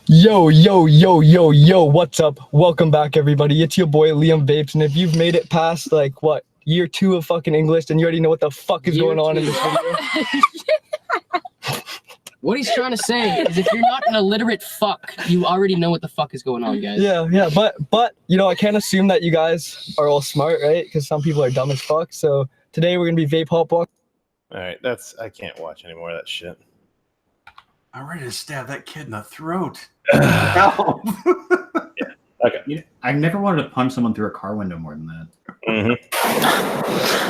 Yo, yo, yo, yo, yo, what's up? Welcome back, everybody. It's your boy, Liam Vapes, and if you've made it past, like, what, year 2 of fucking English, then you already know what the fuck is going on in this video. What he's trying to say is if you're not an illiterate fuck, you already know what the fuck is going on, guys. Yeah, but, you know, I can't assume that you guys are all smart, right? Because some people are dumb as fuck, so today we're gonna be vape hop walk. Alright, I can't watch any more of that shit. I'm ready to stab that kid in the throat. No. Yeah. Okay. I've never wanted to punch someone through a car window more than that.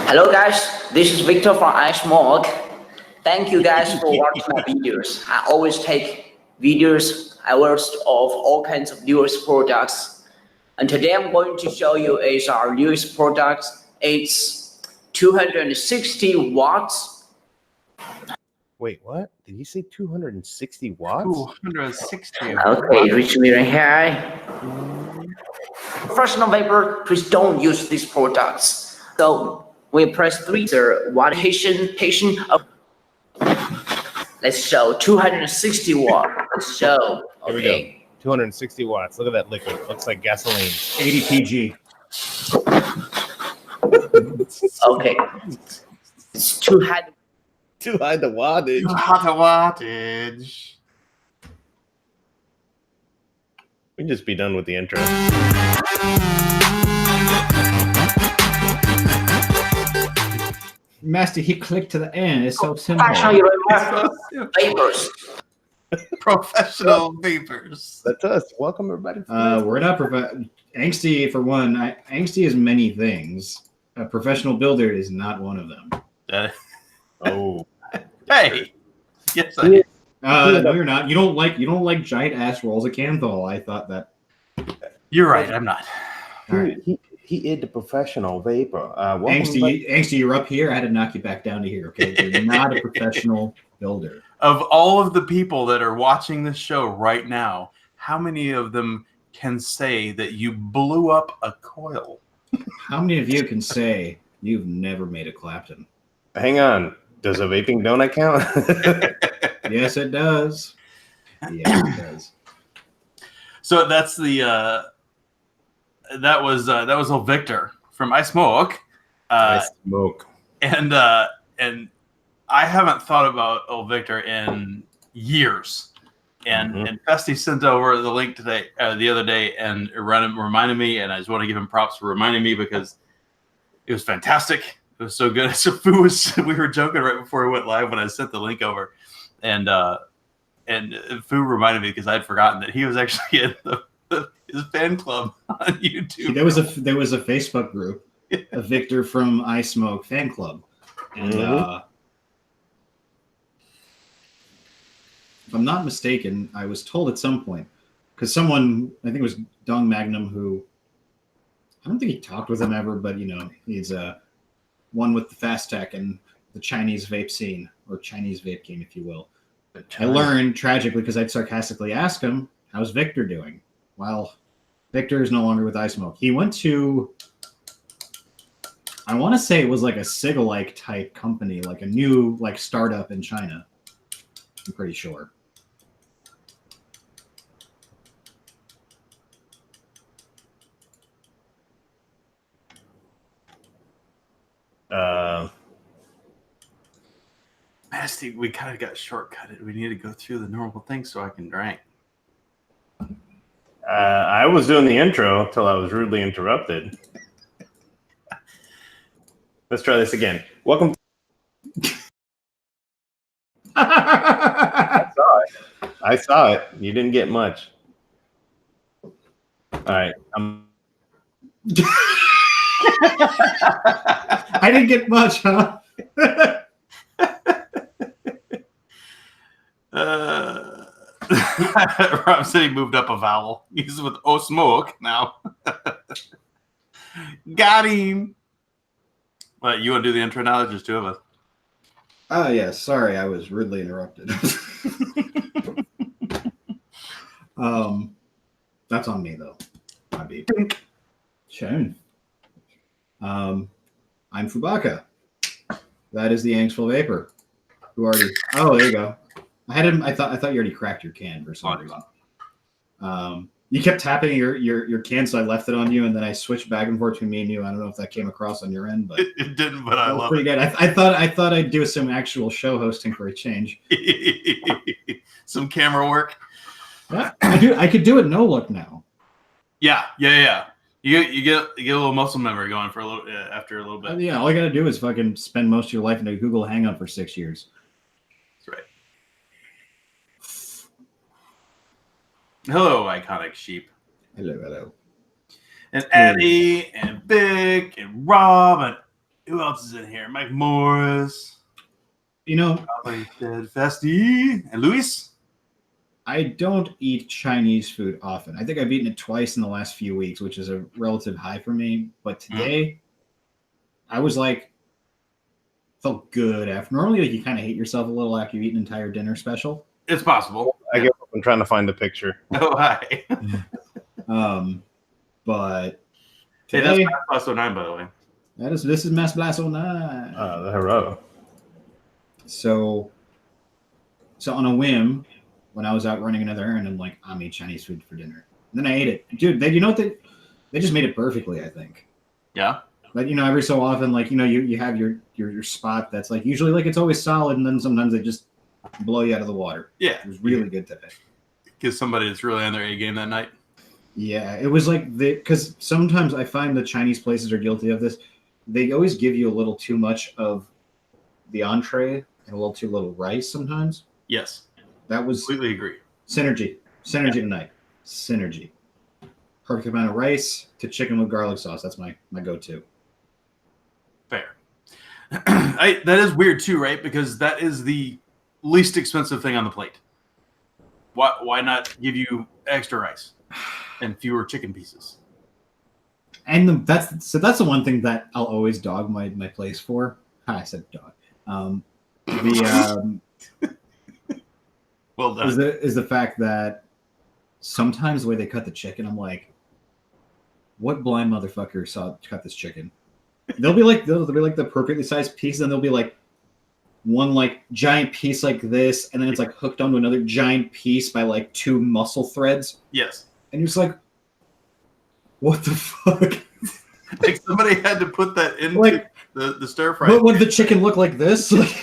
Hello guys, this is Victor from iSmoke. Thank you guys for watching my videos. I always take videos of all kinds of newest products. And today I'm going to show you is our newest product. It's 260 watts. Wait, what? Did he say 260 watts? 260. Okay, reach me right here. Professional vapor, please don't use these products. So we press 3 watt patient of. Let's show 260 watt. Let's show. Here we go. 260 watts. Look at that liquid. Looks like gasoline. 80 PG. Okay. It's too high. Too high the wattage. Wattage. We can just be done with the intro. Master, he clicked to the end. It's so simple. Vapors. Professional vapors. That's us. Welcome, everybody. We're not Angsty, for one. Angsty is many things. A professional builder is not one of them. Oh. Hey. Yes, I am. No, you're not. You don't like giant ass rolls of Canthol. I thought that. You're right. I'm not. All right. He is the professional vapor. Angsty, you're up here. I had to knock you back down to here. Okay, you're not a professional builder. Of all of the people that are watching this show right now, how many of them can say that you blew up a coil? How many of you can say you've never made a Clapton? Hang on. Does a vaping donut count? Yes, it does. Yeah, it does. So that's the that was old Victor from iSmoke. Smoke. And I haven't thought about old Victor in years. And Festy sent over the link today, the other day, and reminded me. And I just want to give him props for reminding me because it was fantastic. It was so good. So we were joking right before we went live when I sent the link over, and Fu reminded me because I'd forgotten that he was actually in his fan club on YouTube. See, there was a Facebook group, a Victor from iSmoke fan club, and if I'm not mistaken, I was told at some point because someone, I think it was Dong Magnum, who I don't think he talked with him ever, but you know he's one with the fast tech and the Chinese vape scene, or Chinese vape game, if you will. I learned tragically because I'd sarcastically ask him, "How's Victor doing?" Well, Victor is no longer with iSmoke. He went to, I want to say it was like a Sigalike type company, like a new startup in China. I'm pretty sure. Nasty, we kind of got shortcutted. We need to go through the normal thing so I can drink. I was doing the intro until I was rudely interrupted. Let's try this again. Welcome. I saw it. You didn't get much. All right. I didn't get much, huh? Rob said he moved up a vowel. He's with smoke now. Got him. What, you want to do the intro now? There's just two of us. Oh, yeah. Sorry, I was rudely interrupted. That's on me, though. My beep. Shown. I'm Fubaka. That is the Angsful Vapor. Who are you? Oh, there you go. I thought you already cracked your can for some reason. You kept tapping your can, so I left it on you, and then I switched back and forth between me and you. I don't know if that came across on your end, but It didn't, but I love pretty it. good. I thought I'd do some actual show hosting for a change. Some camera work. Yeah, I could do it no look now. Yeah. You get a little muscle memory going for a little after a little bit. Yeah, all I gotta do is fucking spend most of your life in a Google Hangout for 6 years. That's right. Hello, iconic sheep. Hello. And Eddie and Vic and Rob and who else is in here? Mike Morris. You know, Probably Dead Festy and Luis. I don't eat Chinese food often. I think I've eaten it twice in the last few weeks, which is a relative high for me. But today, I was like, felt good after. Normally, like, you kind of hate yourself a little after you eat an entire dinner special. It's possible. I guess I'm trying to find a picture. Oh, hi. But Hey, that's today, Mass 09, by the way. this is Mass Blast 09. The hero. So on a whim, when I was out running another errand, I'm like, I'm eating Chinese food for dinner. And then I ate it. Dude, you know what? They just made it perfectly, I think. Yeah. But, you know, every so often, like, you know, you have your spot that's, like, usually, like, it's always solid, and then sometimes they just blow you out of the water. Yeah. It was really good today. Give somebody that's really on their A game that night. Yeah, it was like because sometimes I find the Chinese places are guilty of this. They always give you a little too much of the entree and a little too little rice sometimes. Yes. That was Completely agree. synergy tonight. Synergy. Perfect amount of rice to chicken with garlic sauce. That's my go-to. Fair. That is weird too, right? Because that is the least expensive thing on the plate. Why not give you extra rice and fewer chicken pieces? And that's the one thing that I'll always dog my place for. I said dog. Well done. Is the fact that sometimes the way they cut the chicken, I'm like, what blind motherfucker saw cut this chicken? They'll be like the perfectly sized piece, and they'll be like one like giant piece like this, and then it's like hooked onto another giant piece by like two muscle threads. Yes. And you're just like, what the fuck? Like somebody had to put that into Like, the stir fry. What did the chicken look like this? It's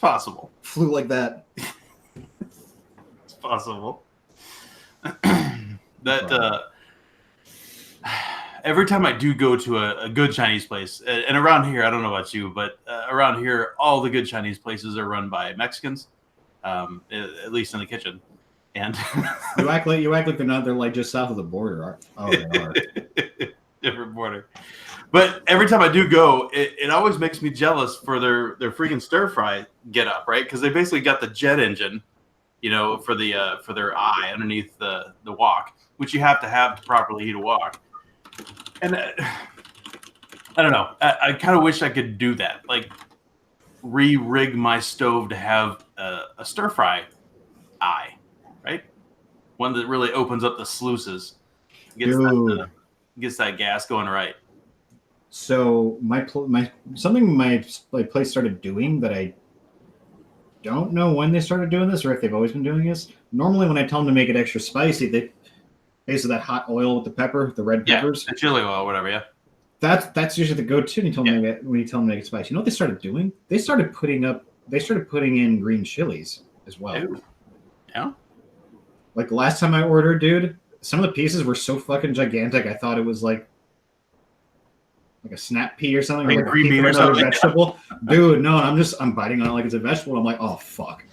possible. Flew like that. It's possible. That every time I do go to a good Chinese place, and around here, I don't know about you, but around here, all the good Chinese places are run by Mexicans, at least in the kitchen. And you act like they're not. They're like just south of the border. Oh, they are. Different border. But every time I do go, it always makes me jealous for their freaking stir fry get up, right? Because they basically got the jet engine, you know, for their eye underneath the wok, which you have to properly heat a wok. And I don't know. I kind of wish I could do that, like re-rig my stove to have a stir fry eye, right? One that really opens up the sluices, gets that gas going right. So my place started doing that. I don't know when they started doing this or if they've always been doing this. Normally, when I tell them to make it extra spicy, they basically that hot oil with the pepper, the red peppers, the chili oil, whatever. Yeah, that's usually the go-to. When you tell them to make it spicy, you know what they started doing? They started putting in green chilies as well. Ew. Yeah. Like the last time I ordered, dude, some of the pieces were so fucking gigantic. I thought it was like a snap pea or something, like or a green bean or something. Vegetable. Dude, no, I'm biting on it like it's a vegetable. I'm like, oh fuck.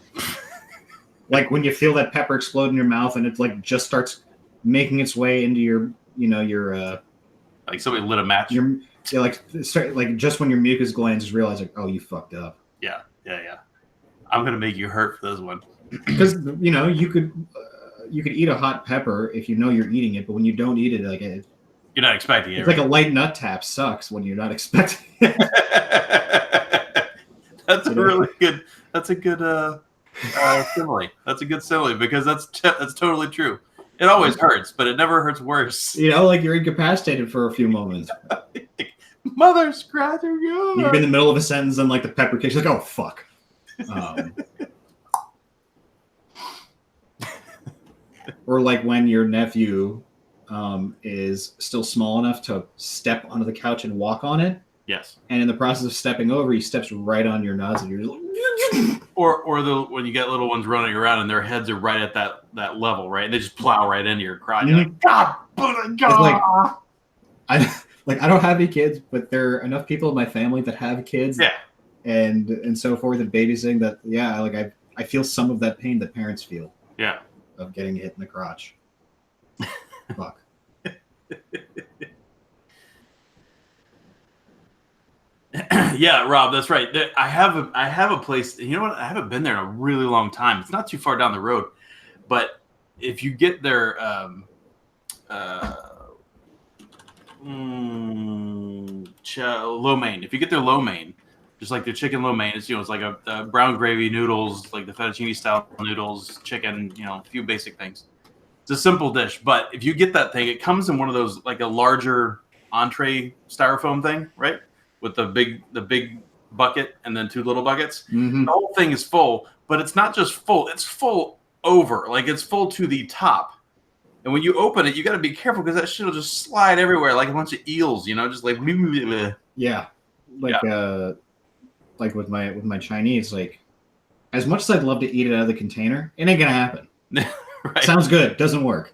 Like when you feel that pepper explode in your mouth and it like just starts making its way into your like somebody lit a match. Like just when your mucus glands just realize like, oh, you fucked up. Yeah. I'm gonna make you hurt for this one. Because you could eat a hot pepper if you know you're eating it, but when you don't eat it, like you're not expecting it. It's right? Like a light nut tap sucks when you're not expecting it. That's a really good. That's a good simile. That's a good simile because that's totally true. It always hurts, but it never hurts worse. Like you're incapacitated for a few moments. Mother scratcher you. You're in the middle of a sentence and like the pepper kicks. Like, oh fuck. Or like when your nephew is still small enough to step onto the couch and walk on it, Yes. and in the process of stepping over, he steps right on your nuts, and you're just like, Or when you get little ones running around and their heads are right at that level, right? And they just plow right into your crotch. You're like, God, God. I don't have any kids, but there are enough people in my family that have kids, Yeah. and so forth, and babysitting that, yeah, like I feel some of that pain that parents feel. Yeah. Of getting hit in the crotch. Fuck. Yeah, Rob, that's right. I have a place. You know what? I haven't been there in a really long time. It's not too far down the road, but if you get their lo mein, if you get their lo mein, just like their chicken lo mein, it's like a brown gravy noodles, like the fettuccine style noodles, chicken, a few basic things. It's a simple dish, but if you get that thing, it comes in one of those, like a larger entree styrofoam thing, right? With the big bucket and then 2 little buckets. Mm-hmm. The whole thing is full, but it's not just full, it's full over. Like it's full to the top. And when you open it, you got to be careful because that shit will just slide everywhere like a bunch of eels, just like yeah. Like with my Chinese, like as much as I'd love to eat it out of the container, it ain't gonna happen. Right. Sounds good, doesn't work.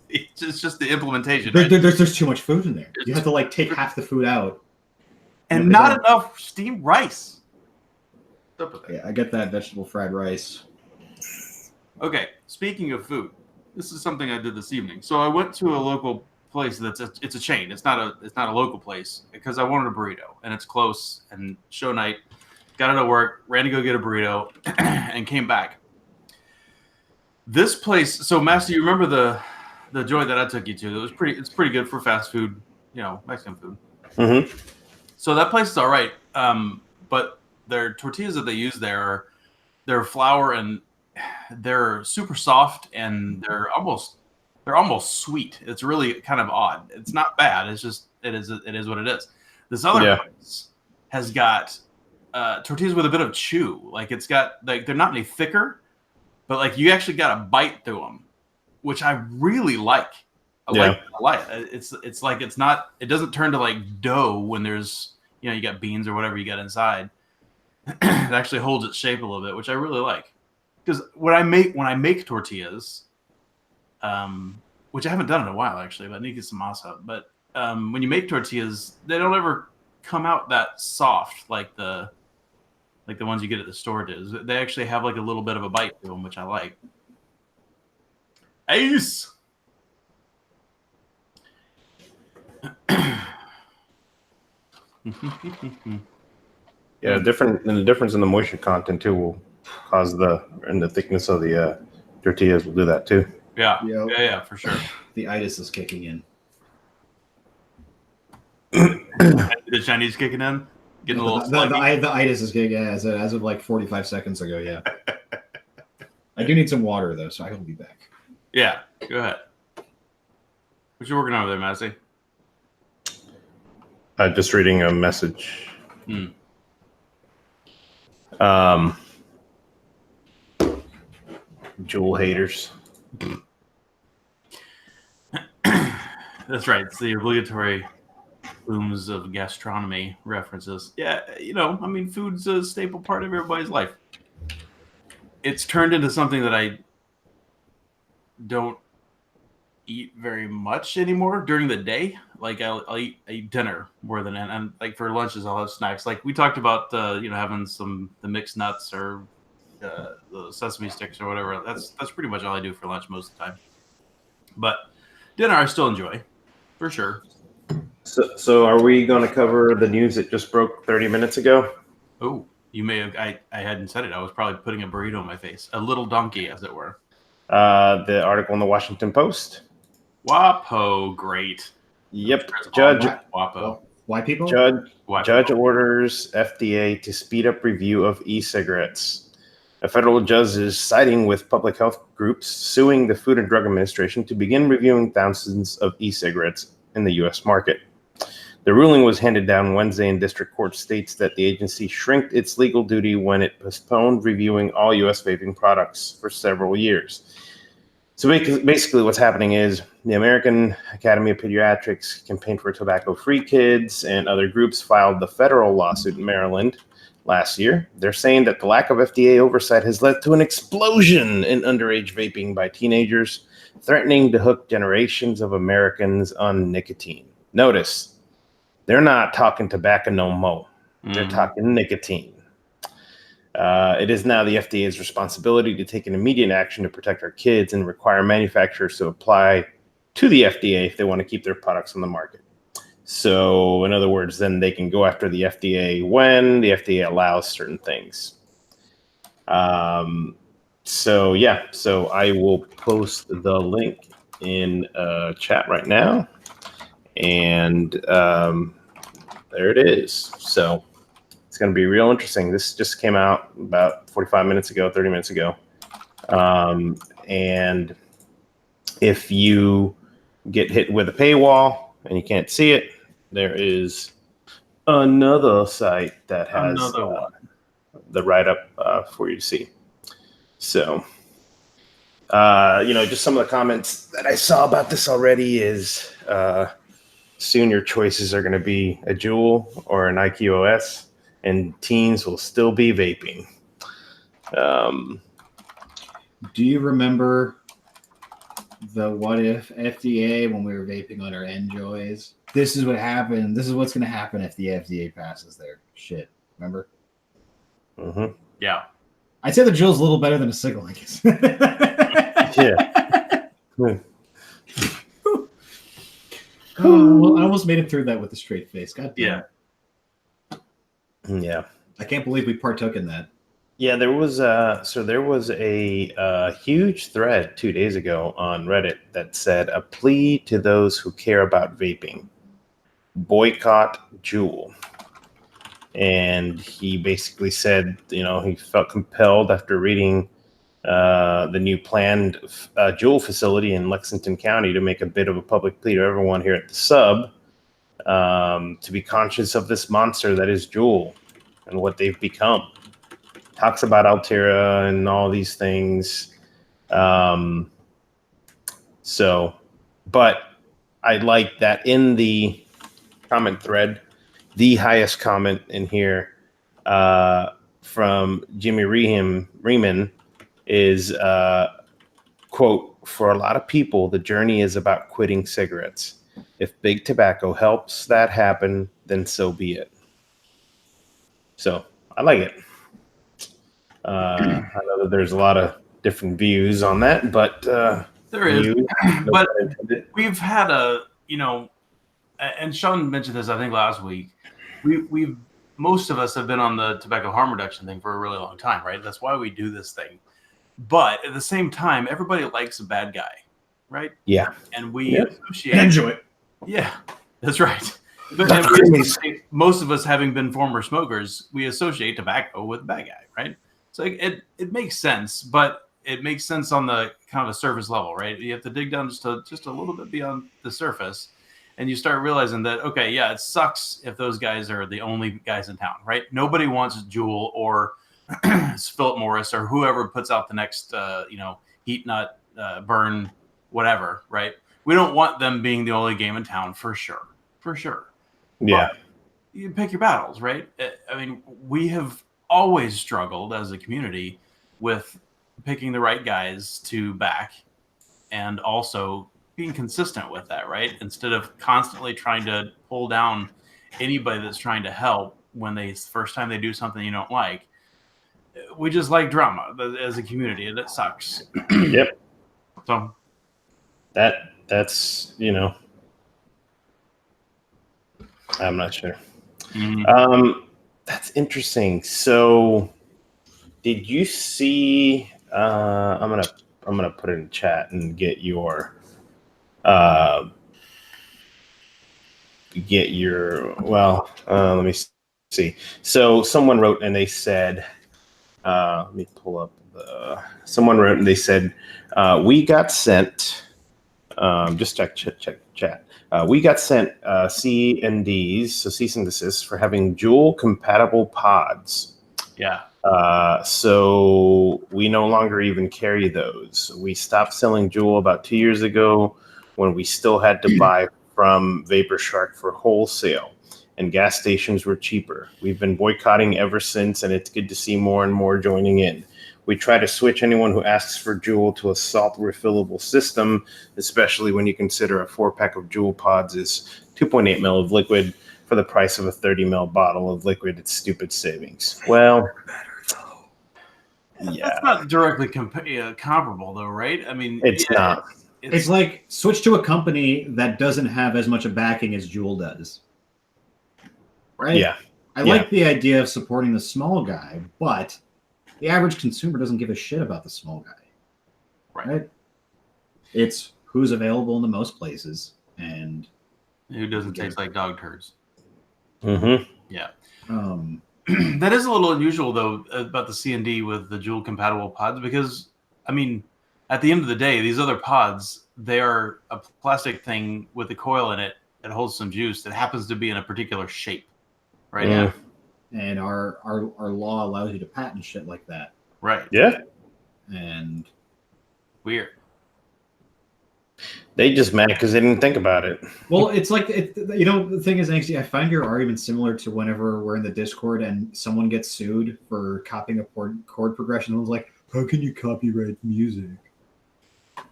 It's just the implementation. There's too much food in there. You have to like take half the food out. And not enough steamed rice. Yeah, I get that vegetable fried rice. Okay, speaking of food, this is something I did this evening. So I went to a local place it's a chain. It's not a local place because I wanted a burrito and it's close and show night. Got it at work, ran to go get a burrito, and came back. This place. So Master, you remember the joint that I took you to? It's pretty good for fast food, Mexican food. Mm-hmm. So that place is all right, but their tortillas that they use there they're flour and they're super soft and they're almost sweet. It's really kind of odd. It's not bad. It's just it is what it is. This other place has got tortillas with a bit of chew. Like it's got like they're not any thicker, but like you actually got a bite through them, which I really like. I like it. It's like it doesn't turn to like dough when there's you got beans or whatever you got inside. It actually holds its shape a little bit, which I really like. Because when I make tortillas, which I haven't done in a while actually, but I need to get some masa. But when you make tortillas, they don't ever come out that soft like the ones you get at the store does. They actually have like a little bit of a bite to them, which I like. Ace. Yeah, the difference in the moisture content too will cause the thickness of the tortillas will do that too. Yeah, Yep. yeah, for sure. The itis is kicking in. The Chinese kicking in, getting a little. The itis is kicking in as of like 45 seconds ago. Yeah. I do need some water though, so I will be back. Yeah, go ahead. What you working on over there, Massey? Just reading a message. Juul haters. That's right. It's the obligatory Plumes of gastronomy references. Yeah, food's a staple part of everybody's life. It's turned into something that I don't eat very much anymore during the day. Like I'll eat dinner more than and like for lunches I'll have snacks. Like we talked about having the mixed nuts or the sesame sticks or whatever. That's pretty much all I do for lunch most of the time. But dinner I still enjoy, for sure. So are we going to cover the news that just broke 30 minutes ago? Oh, you may have. I hadn't said it. I was probably putting a burrito in my face, a little donkey, as it were. The article in the Washington Post. WAPO, great. Yep. Judge WAPO. Why people? Judge orders FDA to speed up review of e-cigarettes. A federal judge is siding with public health groups suing the Food and Drug Administration to begin reviewing thousands of e-cigarettes in the U.S. market. The ruling was handed down Wednesday, and district court states that the agency shrinked its legal duty when it postponed reviewing all U.S. vaping products for several years. So basically what's happening is the American Academy of Pediatrics, Campaign for Tobacco-Free Kids, and other groups filed the federal lawsuit in Maryland last year. They're saying that the lack of FDA oversight has led to an explosion in underage vaping by teenagers, threatening to hook generations of Americans on nicotine. Notice, they're not talking tobacco no more. They're talking nicotine. It is now the FDA's responsibility to take an immediate action to protect our kids and require manufacturers to apply to the FDA if they want to keep their products on the market. So, in other words, then they can go after the FDA when the FDA allows certain things. So I will post the link in chat right now. And there it is. So it's going to be real interesting. This just came out about 45 minutes ago, 30 minutes ago. And if you get hit with a paywall and you can't see it, there is another site that has the write-up for you to see. So, just some of the comments that I saw about this already is soon your choices are going to be a Juul or an IQOS, and teens will still be vaping. Do you remember the what if FDA when we were vaping on our Enjoys? This is what happened. This is what's going to happen if the FDA passes their shit. Remember? Mm-hmm. Yeah. I'd say the Juul's a little better than a Sigil, I guess. Yeah. Oh, well, I almost made it through that with a straight face. God damn it. Yeah. I can't believe we partook in that. Yeah, there was a huge thread 2 days ago on Reddit that said a plea to those who care about vaping: boycott Juul. And he basically said, he felt compelled after reading the new planned Juul facility in Lexington County to make a bit of a public plea to everyone here at the sub to be conscious of this monster that is Juul and what they've become. Talks about Altera and all these things. But I like that in the comment thread, the highest comment in here from Jimmy Riemann is, quote, "For a lot of people, the journey is about quitting cigarettes. If big tobacco helps that happen, then so be it." So I like it. I know that there's a lot of different views on that, but there is. But we've had and Sean mentioned this, I think, last week. We've most of us have been on the tobacco harm reduction thing for a really long time, right? That's why we do this thing. But at the same time, everybody likes a bad guy, right? Yeah. And we associate and enjoy it. Yeah, that's right. But most of us, having been former smokers, we associate tobacco with a bad guy, right? So it makes sense, but it makes sense on the kind of a surface level, right? You have to dig down just a little bit beyond the surface, and you start realizing that, okay, yeah, it sucks if those guys are the only guys in town, right? Nobody wants Juul or Philip Morris or whoever puts out the next, heat nut, burn, whatever, right? We don't want them being the only game in town for sure. Yeah. But you pick your battles, right? I mean, we have always struggled as a community with picking the right guys to back and also being consistent with that, right? Instead of constantly trying to pull down anybody that's trying to help when first time they do something you don't like. We just like drama as a community, and it sucks. Yep. So that's I'm not sure. Mm-hmm. That's interesting. So, did you see? I'm gonna put it in chat and get your. Let me see. So someone wrote and they said, let me pull up someone wrote and they said, we got sent. Just check chat. We got sent C&Ds, so cease and desist, for having Juul compatible pods. Yeah. So we no longer even carry those. We stopped selling Juul about 2 years ago when we still had to buy from Vapor Shark for wholesale, and gas stations were cheaper. We've been boycotting ever since, and it's good to see more and more joining in. We try to switch anyone who asks for Juul to a salt refillable system, especially when you consider a 4-pack of Juul pods is 2.8 ml of liquid for the price of a 30 ml bottle of liquid. It's stupid savings. Well, yeah, That's not directly comparable, though, right? I mean, it's not. It's like switch to a company that doesn't have as much a backing as Juul does. Right? Yeah. I like the idea of supporting the small guy, but the average consumer doesn't give a shit about the small guy. Right? It's who's available in the most places and who doesn't taste like dog turds. Mm-hmm. Yeah. That is a little unusual, though, about the C&D with the Juul compatible pods, because, I mean, at the end of the day, these other pods, they are a plastic thing with a coil in it that holds some juice that happens to be in a particular shape, right? Yeah. And our law allows you to patent shit like that. Right. Yeah. And weird. They just mad because they didn't think about it. Well, it's like, the thing is, I find your argument similar to whenever we're in the Discord and someone gets sued for copying a chord progression. I was like, how can you copyright music?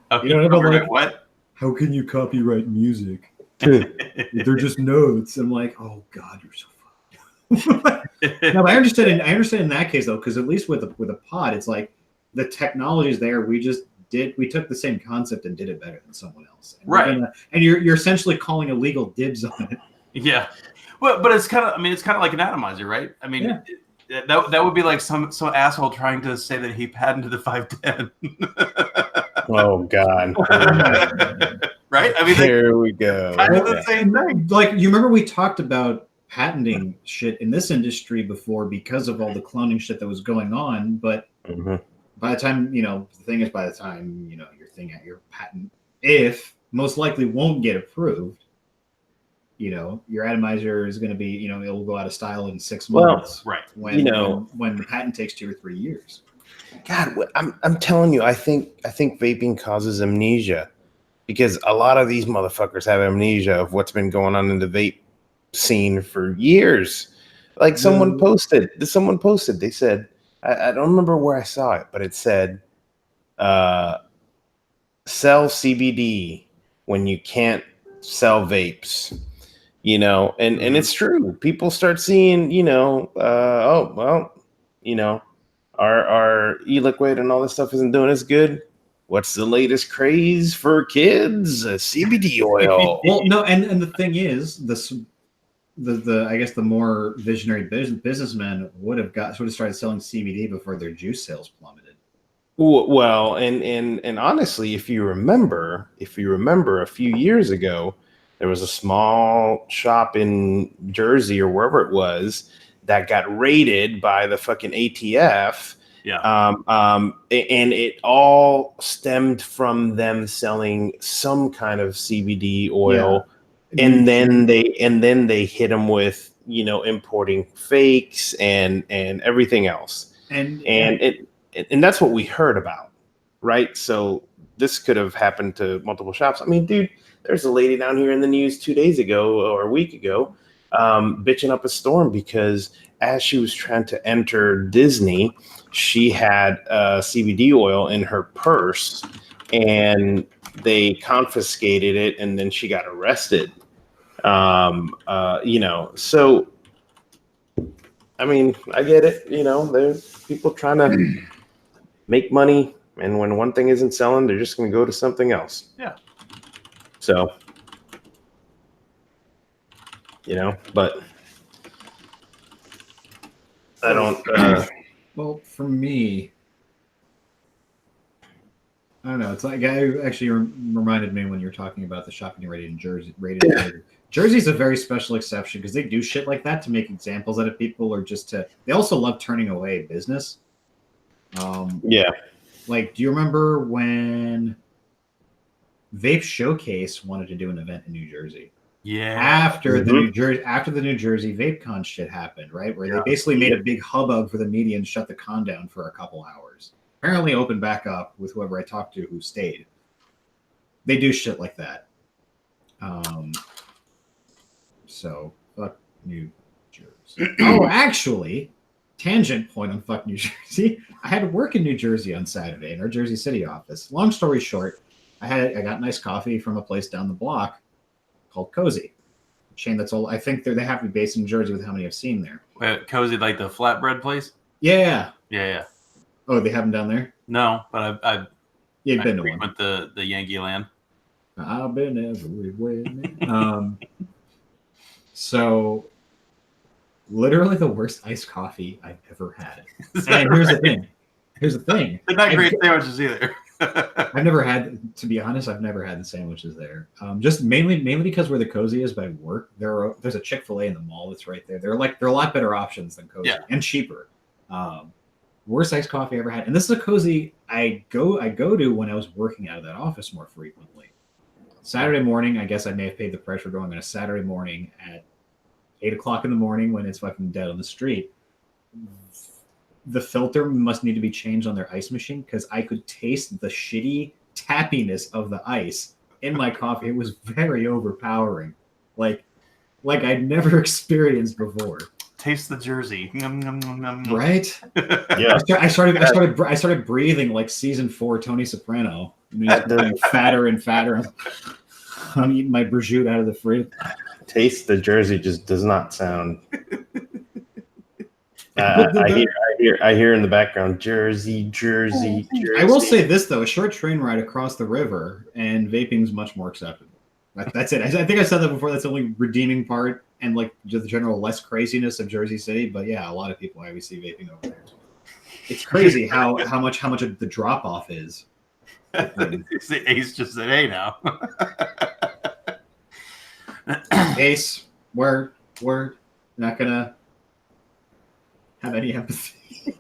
What? How can you copyright music? They're just notes. I'm like, oh God, you're so fucked. No, but I understand in that case though, because at least with a pod, it's like the technology's there. We took the same concept and did it better than someone else. And right. And you're essentially calling illegal dibs on it. Yeah. Well, but it's kind of like an atomizer, right? I mean, that would be like some asshole trying to say that he patented the 510. Oh God. Right? I mean, here we go. Kind of the same thing. Like, you remember we talked about patenting shit in this industry before because of all the cloning shit that was going on, but by the time, your patent, if most likely won't get approved, your atomizer is going to be, it will go out of style in 6 months. Right. When the patent takes 2 or 3 years. God, I'm telling you, I think vaping causes amnesia, because a lot of these motherfuckers have amnesia of what's been going on in the vape scene for years. Like someone posted, they said, I don't remember where I saw it, but it said, sell CBD when you can't sell vapes, and it's true. People start seeing, our e-liquid and all this stuff isn't doing as good. What's the latest craze for kids? CBD oil. Well, no, and the thing is, I guess the more visionary businessmen would have started selling CBD before their juice sales plummeted. Well, and honestly, if you remember a few years ago, there was a small shop in Jersey or wherever it was that got raided by the fucking ATF. Yeah. And it all stemmed from them selling some kind of CBD oil. Yeah. And then they hit them with, importing fakes and everything else. And that's what we heard about. Right. So this could have happened to multiple shops. I mean, dude, there's a lady down here in the news 2 days ago or a week ago, bitching up a storm because as she was trying to enter Disney, she had CBD oil in her purse and they confiscated it, and then she got arrested. So I mean, I get it. There's people trying to make money, and when one thing isn't selling, they're just going to go to something else. Yeah. So, but I don't. Well, for me, I don't know. It's like, I actually reminded me when you were talking about the shop getting raided in Jersey. Jersey's a very special exception because they do shit like that to make examples out of people, or just they also love turning away business. Yeah. Like, do you remember when Vape Showcase wanted to do an event in New Jersey? after the New Jersey VapeCon shit happened, right? Where they basically made a big hubbub for the media and shut the con down for a couple hours. Apparently opened back up with whoever I talked to who stayed. They do shit like that. So fuck New Jersey. Oh, actually, tangent point on fuck New Jersey. I had to work in New Jersey on Saturday in our Jersey City office. Long story short, I got nice coffee from a place down the block called Cozy, a chain that's all. I think they have to be based in New Jersey with how many I've seen there. Wait, Cozy, like the flatbread place? Yeah. Oh, they have them down there? No, but I've been to one. With the Yankee Land. I've been everywhere. So, literally the worst iced coffee I've ever had. And here's the thing. They're not great sandwiches either. I've never had, to be honest, the sandwiches there. Just mainly because where the Cozy is by work, there's a Chick-fil-A in the mall that's right there. They're a lot better options than Cozy and cheaper. Worst iced coffee I ever had. And this is a Cozy I go to when I was working out of that office more frequently. Saturday morning, I guess I may have paid the price for going on a Saturday morning at 8 o'clock in the morning when it's fucking dead on the street. The filter must need to be changed on their ice machine because I could taste the shitty tappiness of the ice in my coffee. It was very overpowering, like I'd never experienced before. Taste the Jersey, right? Yeah, I started breathing like season 4 Tony Soprano. Fatter and fatter. I'm eating my prosciutto out of the fridge. Taste the Jersey just does not sound. I hear in the background Jersey. I will say this though: a short train ride across the river and vaping is much more acceptable. That's it. I think I said that before. That's the only redeeming part, and like just the general less craziness of Jersey City. But yeah, a lot of people I always see vaping over there. It's crazy how much of the drop off is. Ace just said, "Hey, now." Ace, we're not gonna have any empathy.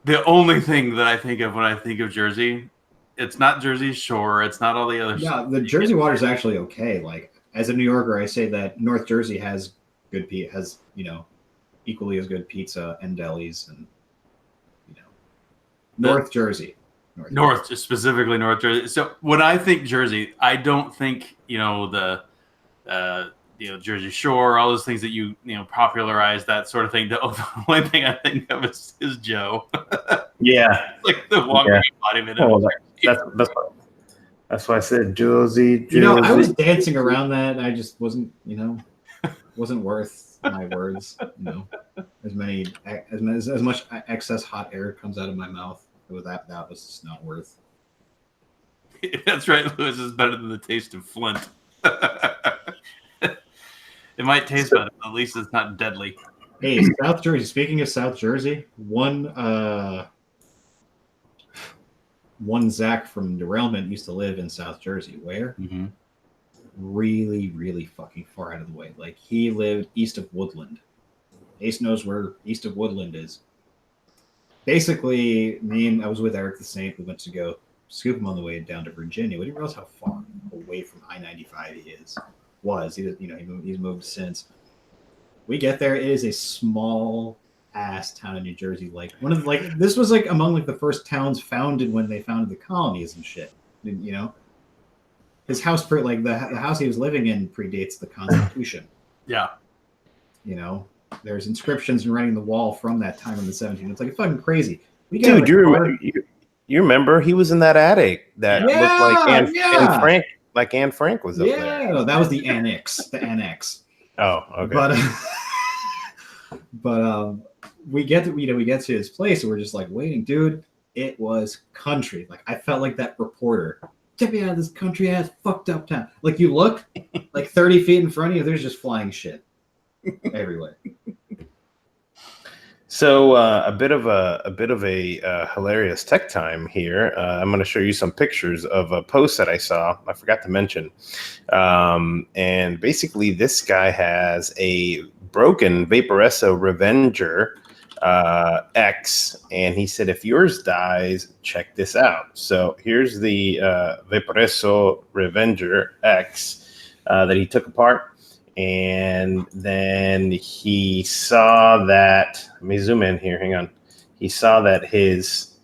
The only thing that I think of when I think of Jersey, it's not Jersey Shore, it's not all the other stuff. Yeah, the Jersey water is actually okay. Like as a New Yorker, I say that North Jersey has good equally as good pizza and delis and North Jersey. Specifically North Jersey. So when I think Jersey, I don't think the Jersey Shore, all those things that you popularized, that sort of thing. The only thing I think of is Joe. Yeah, like the walking embodiment. That's why I said Jersey. I was dancing around that. I just wasn't worth my words. As much excess hot air comes out of my mouth. That was just not worth. That's right, Lewis is better than the taste of Flint. It might taste better, but at least it's not deadly. Hey, South Jersey. Speaking of South Jersey, one Zach from Derailment used to live in South Jersey. Where? Mm-hmm. Really, really fucking far out of the way. Like he lived east of Woodland. Ace knows where east of Woodland is. Basically, I was with Eric the Saint. We went to go scoop him on the way down to Virginia. We didn't realize how far away from I-95 he is. He's moved since. We get there. It is a small ass town in New Jersey. This was among the first towns founded when they founded the colonies and shit. His house, the house he was living in, predates the Constitution. Yeah. There's inscriptions running the wall from that time in the 1700s. It's like fucking crazy. Dude, you remember he was in that attic that looked like Anne Frank, like Anne Frank was up there. Yeah, that was the annex. The annex. Oh, okay. But we get to his place and we're just like waiting, dude. It was country. Like I felt like that reporter. Get me out of this country ass fucked up town. Like you look, like 30 feet in front of you, there's just flying shit everywhere. So a bit of a hilarious tech time here. I'm going to show you some pictures of a post that I saw. I forgot to mention, and basically this guy has a broken Vaporesso Revenger X, and he said, if yours dies, check this out. So here's the Vaporeso Revenger X that he took apart. And then he saw that, let me zoom in here, hang on. He saw that his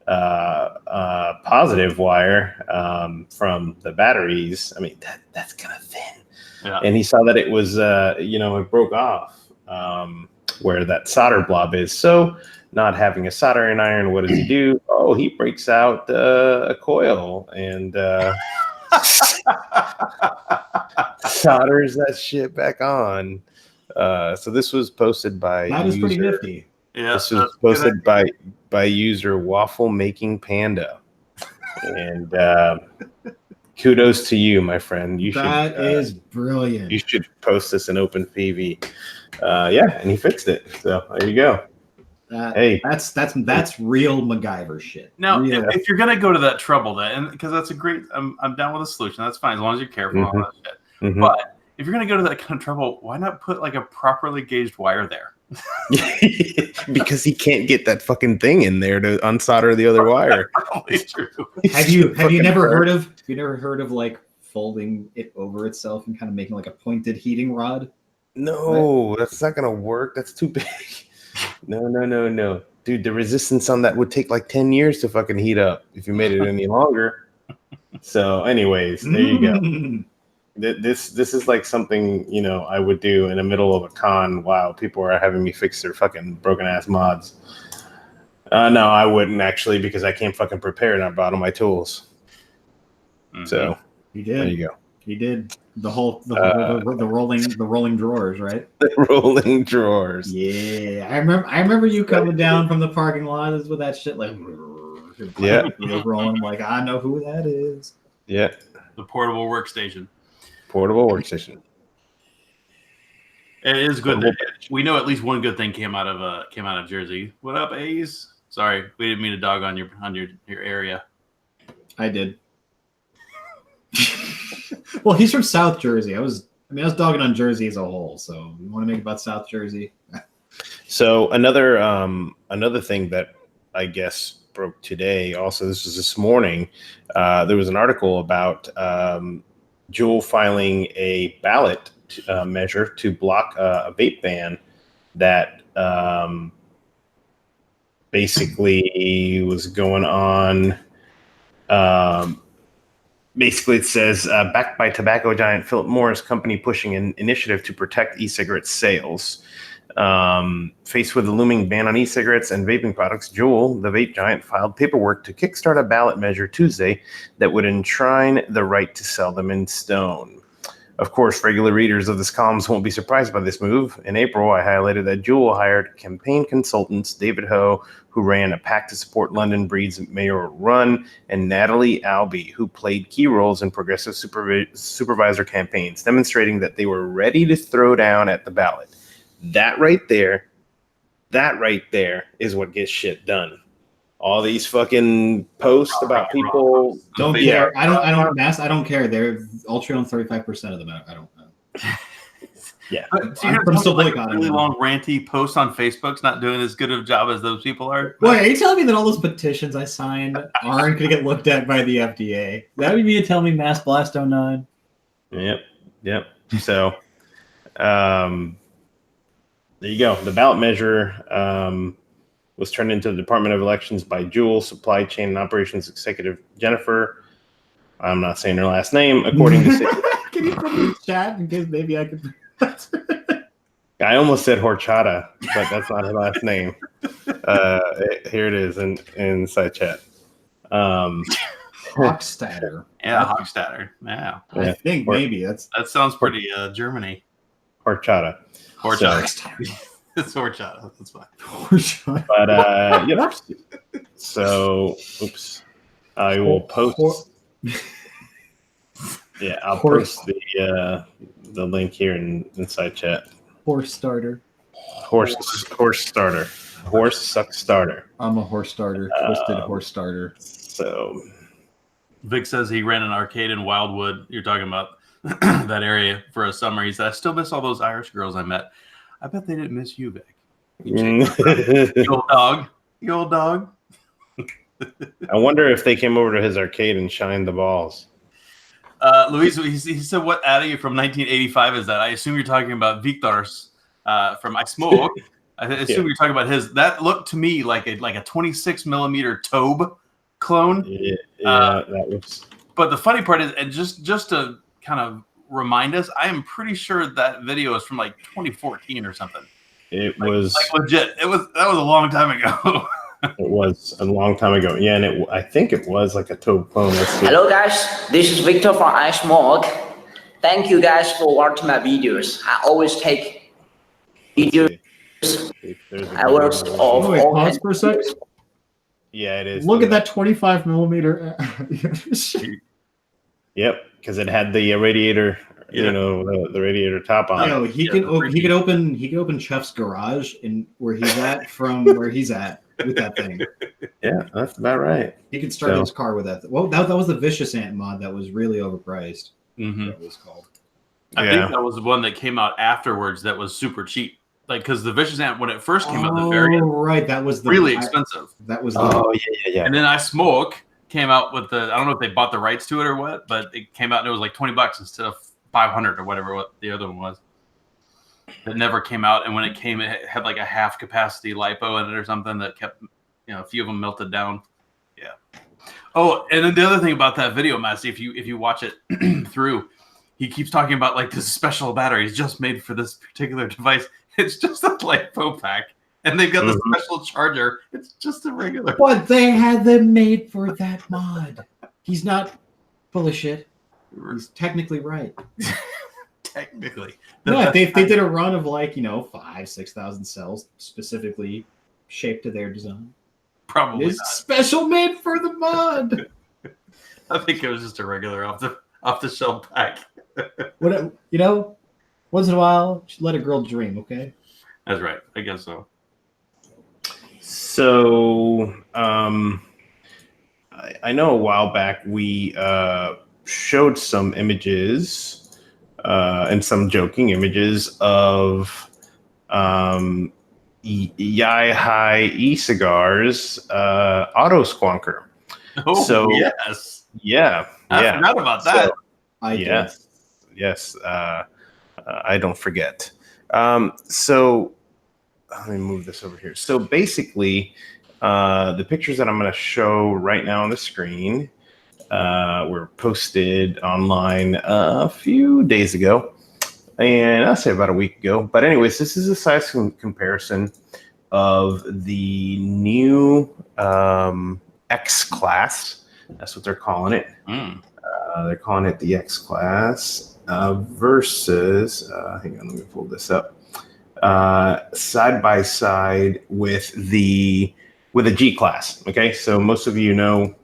positive wire from the batteries, I mean, that's kind of thin. Yeah. And he saw that it was, it broke off where that solder blob is. So not having a soldering iron, what does he do? Oh, he breaks out a coil and solders that shit back on. So this was posted by That is pretty nifty. Yeah, this was posted by user Waffle Making Panda. And kudos to you, my friend. That is brilliant. You should post this in OpenPV. And he fixed it. So there you go. That's real MacGyver shit. Now, real. if you're gonna go to that trouble, and because that's a great, I'm down with a solution. That's fine as long as you're careful and all that shit. Mm-hmm. But if you're gonna go to that kind of trouble, why not put like a properly gauged wire there? Because he can't get that fucking thing in there to unsolder the other wire. Probably true. Have you never heard of like folding it over itself and kind of making like a pointed heating rod? No, that's not gonna work. That's too big. No. Dude, the resistance on that would take like 10 years to fucking heat up if you made it any longer. So, anyways, there you go. This is like something, I would do in the middle of a con while people are having me fix their fucking broken ass mods. No, I wouldn't actually, because I can't fucking prepare and I brought all my tools. Mm-hmm. So You did. there you go. You did the rolling drawers, right? The rolling drawers. Yeah, I remember you coming down from the parking lot with that shit like Yeah. rolling. I'm like, I know who that is. Yeah. The portable workstation. Portable workstation. It is good. We know at least one good thing came out of Jersey. What up, A's? Sorry, we didn't mean to dog on your area. I did. Well, he's from South Jersey. I was dogging on Jersey as a whole. So you want to make about South Jersey? So another thing that I guess broke today. Also, this was this morning. There was an article about Juul filing a ballot measure to block a vape ban that basically was going on. Basically, it says, backed by tobacco giant Philip Morris company pushing an initiative to protect e-cigarette sales. Faced with a looming ban on e-cigarettes and vaping products, Juul, the vape giant, filed paperwork to kickstart a ballot measure Tuesday that would enshrine the right to sell them in stone. Of course, regular readers of this columns won't be surprised by this move. In April, I highlighted that Juul hired campaign consultants David Ho, who ran a PAC to support London Breed's mayoral run, and Natalie Albee, who played key roles in progressive supervisor campaigns, demonstrating that they were ready to throw down at the ballot. That right there is what gets shit done. All these fucking posts about people don't care. I don't care. They're Ultra on 35% of them. I don't know. Yeah, I'm still boycotting. Really long ranty posts on Facebook's not doing as good of a job as those people are. Wait, are you telling me that all those petitions I signed aren't going to get looked at by the FDA? That would be you telling me Mass Blast 09? Yep. So, there you go. The ballot measure was turned into the Department of Elections by Juul Supply Chain and Operations Executive Jennifer. I'm not saying her last name. According to can you put it in the chat in case maybe I could? I almost said horchata, but that's not her last name. Here it is in side chat. Hochstadter. Yeah, Hochstadter. Yeah. I think maybe that sounds pretty Germany. Horchata. It's horchata. That's fine. Horchata. But so, oops. I will post. Yeah, I'll post the link here in side chat. Horse starter. Horse starter. Horse suck starter. I'm a horse starter. Twisted horse starter. So, Vic says he ran an arcade in Wildwood. You're talking about that area for a summer. He said, I still miss all those Irish girls I met. I bet they didn't miss you, Vic. You old dog. You old dog. I wonder if they came over to his arcade and shined the balls. Luis, he said, "What addy from 1985 is that?" I assume you're talking about Victor's from I Smoke. I assume you're talking about his. That looked to me like a 26 millimeter Tobe clone. Yeah, that was. But the funny part is, and just to kind of remind us, I am pretty sure that video is from like 2014 or something. It was legit. That was a long time ago. It was a long time ago. Yeah, and I think it was like a Tobe clone. Hello guys, this is Victor from iSmoke. Thank you guys for watching my videos. I always take videos hours of all. Wait, pause for a sec. Yeah, it is. Look at that 25 millimeter. Yep, because it had the radiator. Yeah. You know, the radiator top on. You know, he could open Chef's garage and where he's at from where he's at with that thing. Yeah, that's about right. He could start his car with that. Well, that was the Vicious Ant mod that was really overpriced. Mm-hmm. That was called. I think that was the one that came out afterwards that was super cheap. Like, because the Vicious Ant, when it first came out, the variant, right, that was really expensive. That was. Yeah. And then I Smoke came out with the. I don't know if they bought the rights to it or what, but it came out and it was like $20 instead of $500 or whatever what the other one was. That never came out, and when it came, it had like a half capacity lipo in it or something that kept, a few of them melted down. Yeah. Oh, and then the other thing about that video, Massey, if you watch it through, he keeps talking about like this special battery is just made for this particular device. It's just a lipo pack, and they've got the special charger. It's just a regular. But they had them made for that mod. He's not full of shit. He's technically right. Technically. Yeah, they did a run of like 5,000-6,000 cells specifically shaped to their design. Probably it's not. Special made for the mod. I think it was just a regular off the shelf pack. What once in a while, just let a girl dream, okay? That's right. I guess so. So I know a while back we showed some images and some joking images of Yai High e-cigars auto squonker. Oh, so yes. Yeah. I forgot about that. Yes. I don't forget. So let me move this over here. So basically, the pictures that I'm going to show right now on the screen were posted online a few days ago, and I'll say about a week ago. But anyways, this is a size comparison of the new X class. That's what they're calling it. They're calling it the X class versus. Hang on, let me pull this up. Side by side with a G class. Okay, so most of you know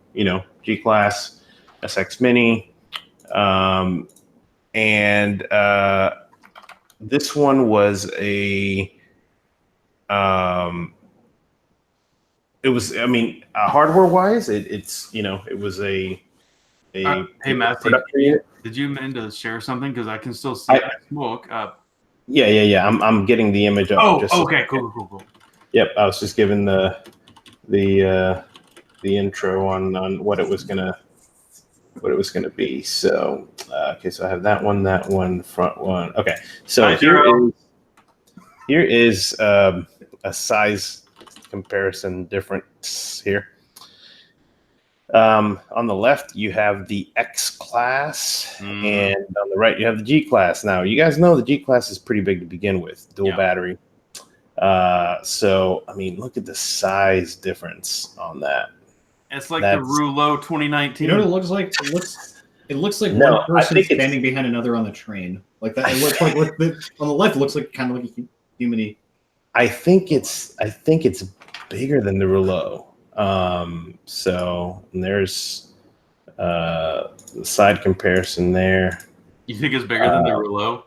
G class, SX Mini, and this one was a. It was. I mean, hardware wise, it was a. Hey, Matthew, did you mean to share something? Because I can still see smoke up. Yeah. I'm getting the image up. Oh, okay, cool. Yep, I was just giving the intro on what it was gonna be. So okay, so I have that one, front one. Okay, so here is a size comparison difference here. On the left, you have the X class, and on the right, you have the G class. Now, you guys know the G class is pretty big to begin with, dual battery. So, I mean, look at the size difference on that. It's like the Rouleau 2019. You know what it looks like? It looks like one person standing behind another on the train. Like that. It looks like on the left, it looks like kind of like a human. I think it's bigger than the Rouleau. So there's the side comparison there. You think it's bigger than the Rouleau?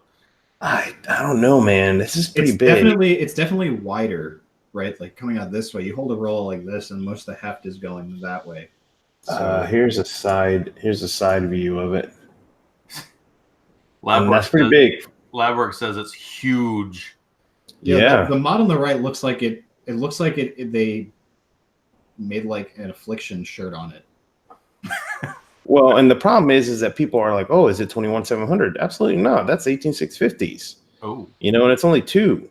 I don't know, man. This is pretty big. It's definitely wider, right? Like coming out this way, you hold a roll like this, and most of the heft is going that way. So here's a side view of it. Labwork that's pretty big. Labwork says it's huge. Yeah. The mod on the right looks like it. It looks like they made like an Affliction shirt on it. Well, and the problem is that people are like, oh, is it 21700? Absolutely not. That's 18650s. Oh, You know, and it's only 2.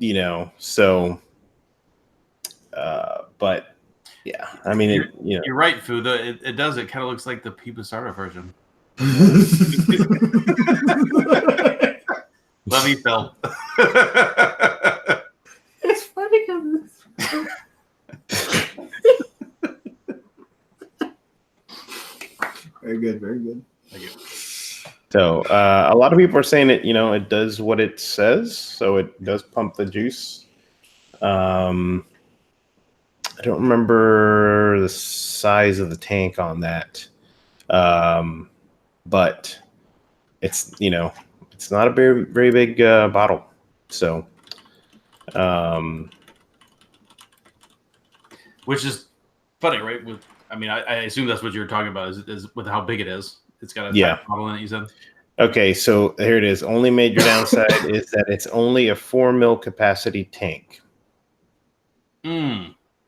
You know, so but yeah, I mean, you're right, Fu. It does. It kind of looks like the Peepa Starter version. Love you, Phil. It's funny because very good, very good. Thank you. So a lot of people are saying it, you know, it does what it says, so it does pump the juice. I don't remember the size of the tank on that, but it's, you know, it's not a very very big bottle. So, Which is funny, right? I mean, I assume that's what you were talking about. Is with how big it is. It's got a Yeah. bottle in it. You said. okay, so here it is. Only major downside is that it's only a 4 mil capacity tank.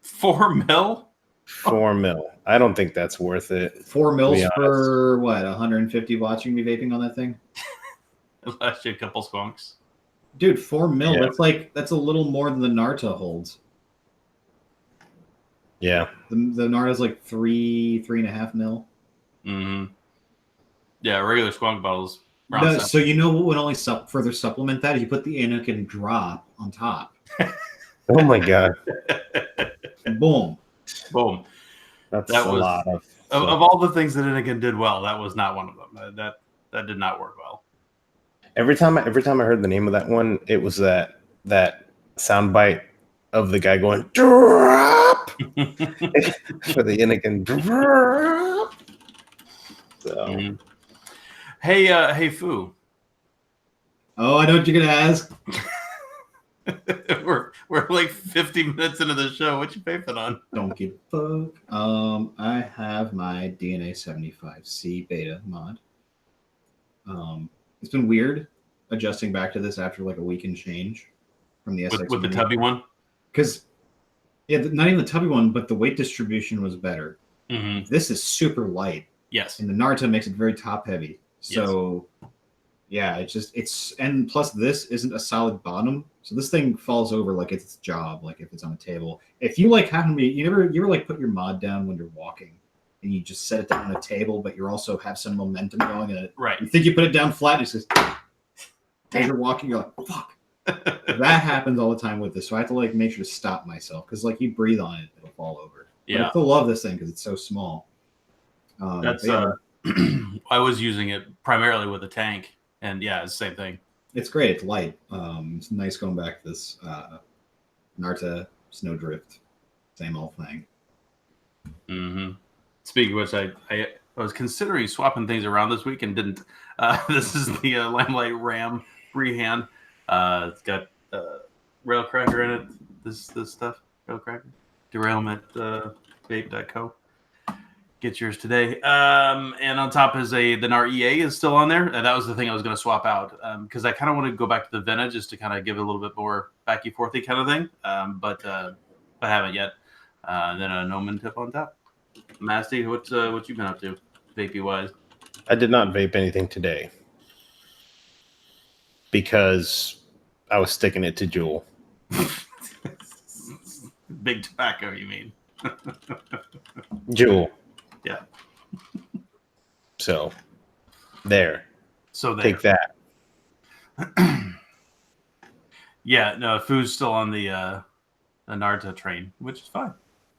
4 mil? 4 mil. I don't think that's worth it. 4 mils be for what? 150 watching me vaping on that thing, Last year, a couple skunks. dude. 4 mil. Yeah. That's a little more than the Narta holds. Yeah. The Narta's like 3.5 mil. Mm-hmm. Yeah, regular skunk bottles. No, so you know what would only further supplement that is you put the Anakin drop on top. Oh my god. Boom. Boom. That's That a was- lot of Of all the things that Anakin did well, that was not one of them. That did not work well. every time I heard the name of that one, it was that sound bite of the guy going drop for the Anakin drop. So Mhm. Hey, Fu. Oh, I know what you're gonna ask. we're like 50 minutes into the show. What you vaping on? Don't give a fuck. I have my DNA 75C beta mod. It's been weird adjusting back to this after like a week and change from the SX With the tubby one? because not even the tubby one, but the weight distribution was better. Mm-hmm. This is super light, Yes. and the Narta makes it very top heavy. So yeah, and plus this isn't a solid bottom, so this thing falls over like it's its job, like if it's on a table. If you like happen to be, you ever like put your mod down when you're walking and you just set it down on a table, but you also have some momentum going, and Right. you think you put it down flat, and it's just as you're walking, you're like, fuck. That happens all the time with this, so I have to like make sure to stop myself because like you breathe on it, it'll fall over. But Yeah. I still love this thing because it's so small. That's but yeah, I was using it primarily with a tank, and yeah, it's the same thing. it's great. It's light. It's nice going back to this Narta Snowdrift, same old thing. Mm-hmm. Speaking of which, I was considering swapping things around this week and didn't. This is the Limelight Ram freehand. It's got rail cracker in it. This stuff, rail cracker, derailment vape.co. Get yours today. And on top is the NAR EA is still on there. That was the thing I was going to swap out because I kind of want to go back to the vintage just to kind of give it a little bit more backy forthy kind of thing. But I haven't yet. Then a Noman tip on top. Masty, what you been up to, vapey wise? I did not vape anything today because I was sticking it to Juul. Big tobacco, you mean? Juul. Yeah. So there. So there. Take that. Yeah, no, Fu's still on the Narta train, which is fine.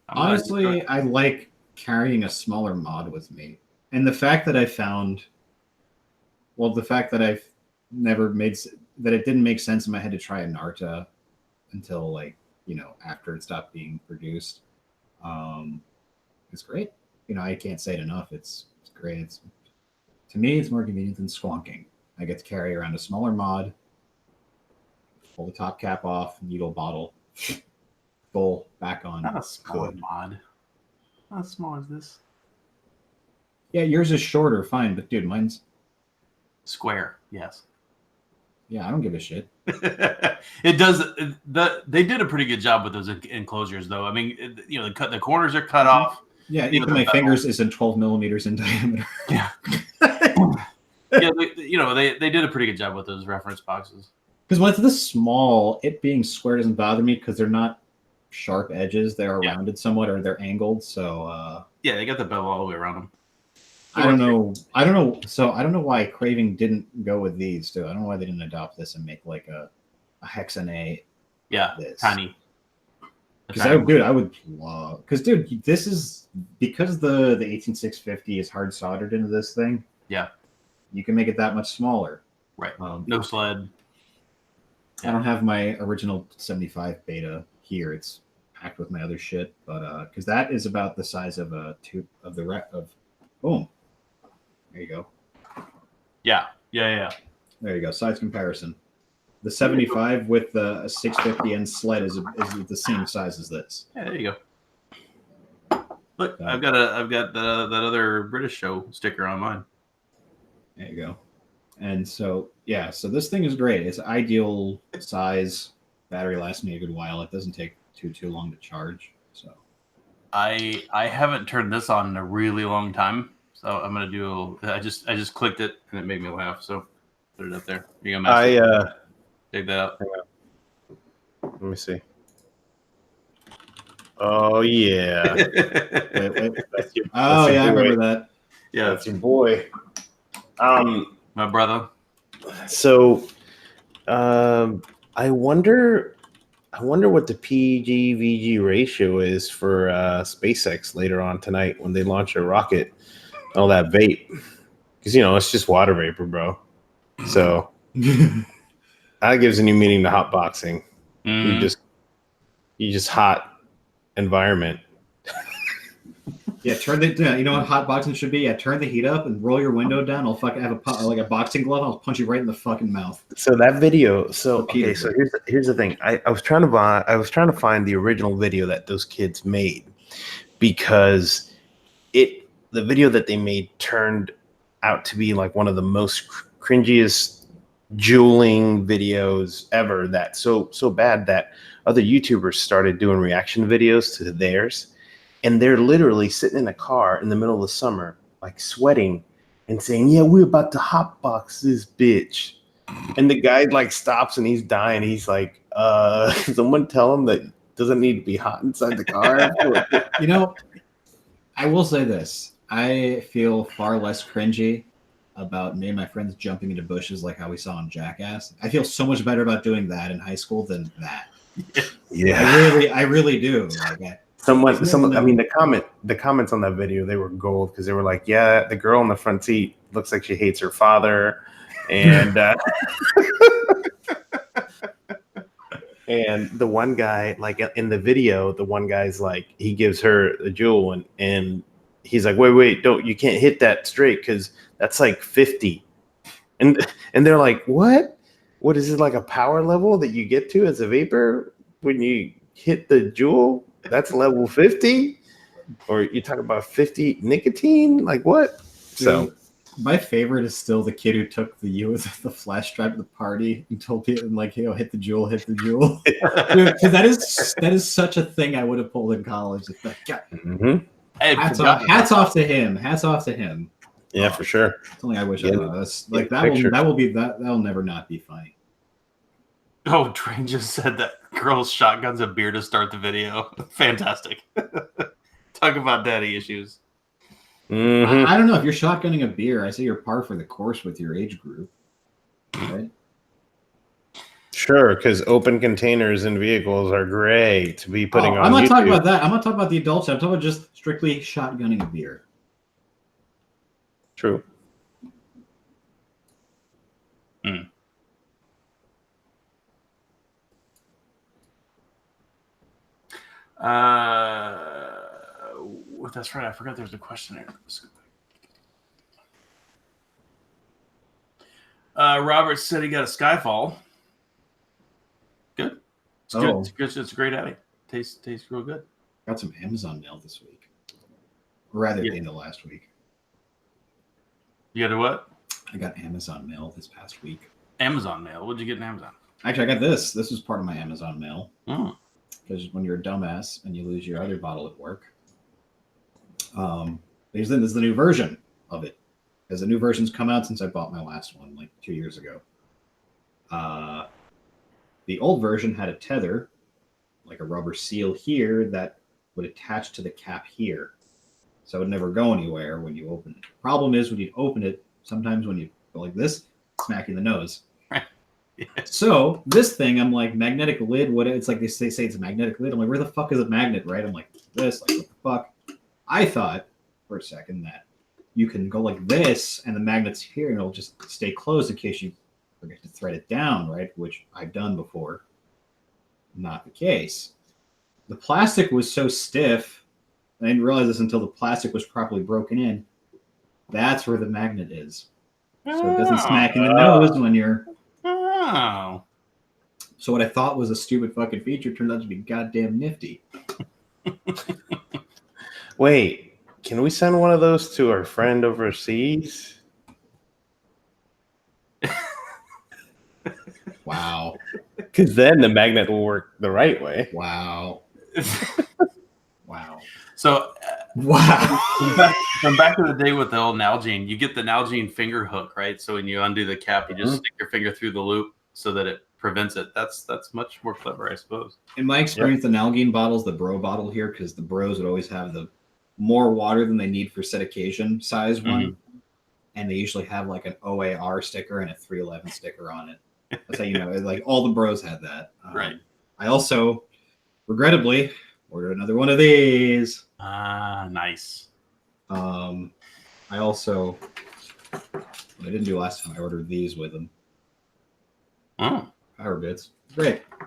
I'm glad you Honestly, enjoy it. I like carrying a smaller mod with me, and the fact that I've never made that it didn't make sense in my head to try a Narta until like after it stopped being produced. It's great. I can't say it enough. It's great. To me, it's more convenient than squonking. I get to carry around a smaller mod, pull the top cap off, needle bottle, full back on. Not a smaller Good. mod. Not as small as this. Yeah, yours is shorter, fine, but dude, mine's Square, yes. Yeah, I don't give a shit. It does. They did a pretty good job with those enclosures, though. I mean, the corners are cut off. Yeah, You know, even my fingers isn't 12 millimeters in diameter. Yeah. Yeah, they did a pretty good job with those reference boxes. Because when it's this small, it being square doesn't bother me because they're not sharp edges. They are rounded somewhat, or they're angled. So yeah, they got the bevel all the way around them. I don't know. So I don't know why Craving didn't go with these too. I don't know why they didn't adopt this and make like a hexanate. Yeah, tiny. Because I would love. Because dude, this is because the 18650 is hard soldered into this thing. Yeah, you can make it that much smaller. Right. No sled. I don't have my original 75 beta here. It's packed with my other shit, but because that is about the size of a tube of the boom. There you go. Yeah. There you go. Size comparison. The 75 with the 650 and sled is the same size as this. Yeah, there you go. Look, I've got that other British show sticker on mine. There you go. And so so this thing is great. It's ideal size. Battery lasts me a good while. It doesn't take too long to charge. So I haven't turned this on in a really long time. So I'm gonna do. I just clicked it and it made me laugh. So put it up there. You gonna dig that out? Let me see. Oh yeah. wait. That's your, I remember that. Yeah, that's your boy. My brother. So, I wonder what the PG-VG ratio is for SpaceX later on tonight when they launch a rocket. All that vape, because it's just water vapor, bro. So that gives a new meaning to hot boxing. You just hot environment. Yeah, you know what hot boxing should be? Yeah, turn the heat up and roll your window down. I'll fucking have a boxing glove. I'll punch you right in the fucking mouth. So that video. So okay. So here's the thing. I was trying to find the original video that those kids made, because the video that they made turned out to be like one of the most cringiest Juuling videos ever. That so bad that other YouTubers started doing reaction videos to theirs. And they're literally sitting in a car in the middle of the summer, like sweating and saying, yeah, we're about to hotbox this bitch. And the guy like stops and he's dying. He's like, someone tell him that it doesn't need to be hot inside the car. I will say this. I feel far less cringy about me and my friends jumping into bushes like how we saw on Jackass. I feel so much better about doing that in high school than that. Yeah. I really do. Someone. I mean, the comments on that video, they were gold, because they were like, "Yeah, the girl in the front seat looks like she hates her father," and and the one guy, like in the video, the one guy's like, he gives her a Juul, and he's like, "Wait, you can't hit that straight because that's like 50," and they're like, "What? What is it, like a power level that you get to as a vapor when you hit the Juul?" That's level 50, or you talk about 50 nicotine, like what? Dude, so my favorite is still the kid who took the flash drive to the party and told people like, "Hey, hit the Juul." Dude, because that is such a thing I would have pulled in college. Hats off to him. Yeah, for sure. Something I wish I was like that'll never not be funny. Oh, Train just said that girls shotguns a beer to start the video. Fantastic. Talk about daddy issues. Mm-hmm. I don't know if you're shotgunning a beer. I say you're par for the course with your age group, right? Sure, because open containers in vehicles are great to be putting on. I'm not YouTube. talking about that. I'm not talking about the adults. I'm talking about just strictly shotgunning a beer. True. That's right. I forgot there's a question there. Robert said he got a Skyfall. Good. It's good. It's good. It's a great addy. Tastes real good. Got some Amazon mail this week. Or rather, the end of last week. You got a what? I got Amazon mail this past week. Amazon mail. What'd you get in Amazon? Actually, I got this. This was part of my Amazon mail. Oh. Because when you're a dumbass and you lose your other bottle at work, there's the new version of it. Because the new version's come out since I bought my last one like 2 years ago. The old version had a tether, like a rubber seal here that would attach to the cap here. So it would never go anywhere when you open it. Problem is when you open it, sometimes when you go like this, smack you in the nose. Yeah. So this thing, I'm like, magnetic lid, what it's like they say it's a magnetic lid. I'm like, where the fuck is a magnet, right? I'm like, this, like, what the fuck? I thought for a second that you can go like this and the magnet's here and it'll just stay closed in case you forget to thread it down, right? Which I've done before. Not the case. The plastic was so stiff, I didn't realize this until the plastic was properly broken in. That's where the magnet is. So it doesn't smack in the nose when you're... Oh. So what I thought was a stupid fucking feature turned out to be goddamn nifty. Wait, can we send one of those to our friend overseas? Wow. Because then the magnet will work the right way. Wow. Wow. So Wow. from back in the day with the old Nalgene, you get the Nalgene finger hook, right? So when you undo the cap, you just stick your finger through the loop so that it prevents it. That's much more clever, I suppose. In my experience, the Nalgene bottles, the Bro bottle here, because the Bros would always have the more water than they need for set occasion size one. And they usually have like an OAR sticker and a 311 sticker on it. That's how you know, like all the Bros had that. Right. I also, regrettably, ordered another one of these. Ah, nice. I also, what I didn't do last time, I ordered these with them. Oh. Power bits. Great. I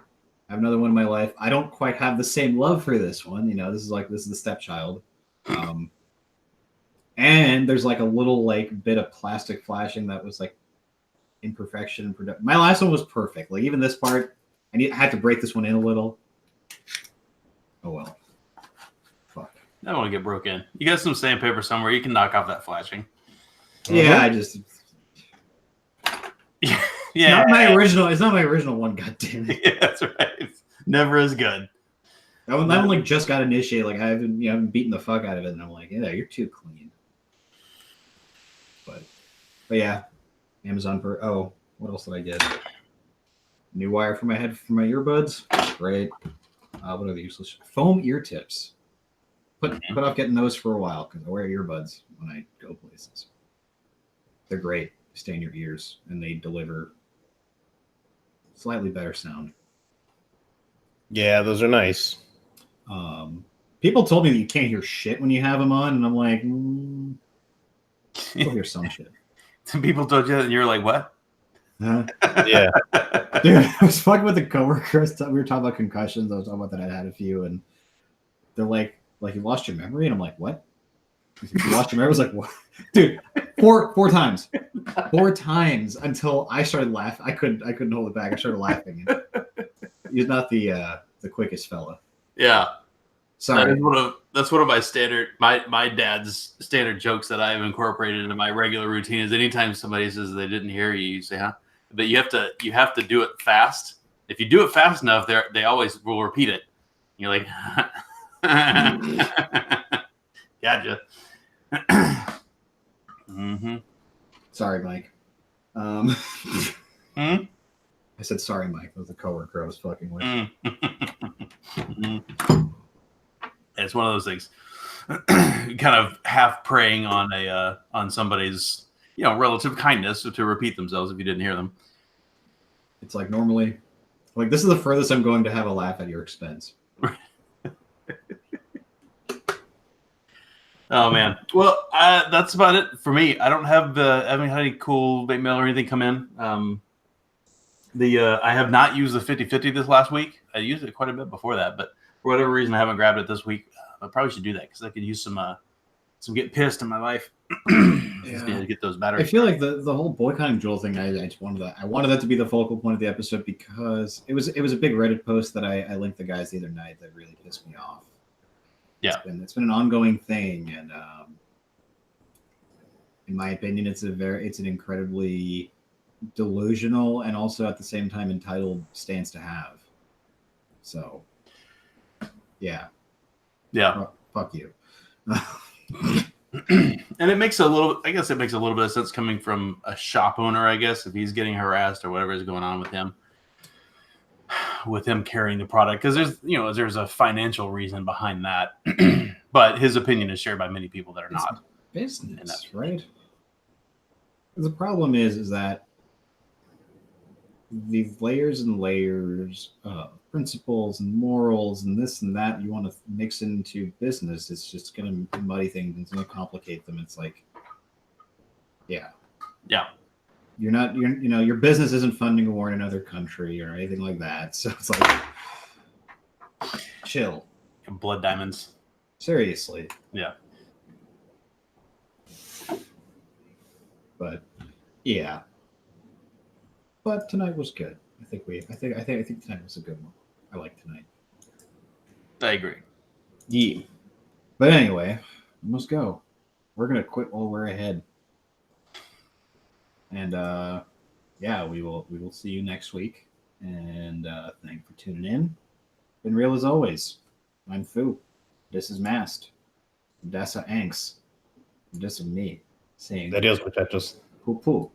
have another one in my life. I don't quite have the same love for this one. You know, this is the stepchild. And there's like a little like bit of plastic flashing that was like imperfection. My last one was perfect. Like even this part, I had to break this one in a little. Oh well. Fuck. I don't want to get broke in. You got some sandpaper somewhere. You can knock off that flashing. Yeah, I just. Yeah. Not my original. It's not my original one. God damn it. Yeah, that's right. It's never as good. That one like just got initiated. Like I haven't beaten the fuck out of it, and I'm like, yeah, you're too clean. But yeah, Amazon for what else did I get? New wire for my head for my earbuds. Great. What are the useless foam ear tips? Put off getting those for a while because I wear earbuds when I go places. They're great. They stay in your ears and they deliver slightly better sound. Yeah, those are nice. People told me that you can't hear shit when you have them on, and I'm like, you'll hear some shit. Some people told you that, and you're like, what? Huh? Yeah. Dude, I was fucking with a coworker. We were talking about concussions. I was talking about that I had a few, and they're like you lost your memory, and I'm like, what? You lost your memory? I was like, what? Dude, four times, 4 times until I started laughing. I couldn't hold it back. I started laughing. He's not the quickest fella. Yeah. Sorry. That's one of my standard my dad's standard jokes that I've incorporated into my regular routine is anytime somebody says they didn't hear you, you say, huh? But you have to do it fast. If you do it fast enough, they always will repeat it. You're like, gotcha. Sorry, Mike. I said sorry, Mike. That was a coworker I was fucking with. It's one of those things. Kind of half preying on somebody's relative kindness to repeat themselves if you didn't hear them. It's like normally, like this is the furthest I'm going to have a laugh at your expense. Oh man. Well, that's about it for me. I don't have haven't had any cool vape mail or anything come in. I have not used the 50/50 this last week. I used it quite a bit before that, but for whatever reason, I haven't grabbed it this week. I probably should do that because I could use some get pissed in my life. Just need to get those batteries. I feel like the whole boycotting Juul thing. I just wanted that. I wanted that to be the focal point of the episode because it was a big Reddit post that I linked the guys the other night that really pissed me off. Yeah, it's been an ongoing thing, and in my opinion, it's an incredibly delusional and also at the same time entitled stance to have. So, yeah. Yeah. Fuck you. And it makes a little, I guess it makes a little bit of sense coming from a shop owner, I guess, if he's getting harassed or whatever is going on with him carrying the product, because there's a financial reason behind that. But his opinion is shared by many people that are not. Business, right? The problem is that these layers and layers of principles and morals and this and that you want to mix into business, it's just going to muddy things. It's going to complicate them. It's like, yeah. Your business isn't funding a war in another country or anything like that. So it's like, chill. Blood diamonds. Seriously. Yeah. But yeah. But tonight was good. I think tonight was a good one. I like tonight. I agree. Yeah. But anyway, we must go. We're gonna quit while we're ahead. And yeah, we will see you next week. And thank you for tuning in. Been real as always. I'm Fu. This is Mast. Dessa Anks. This is me saying Adios, muchachos. poo poo.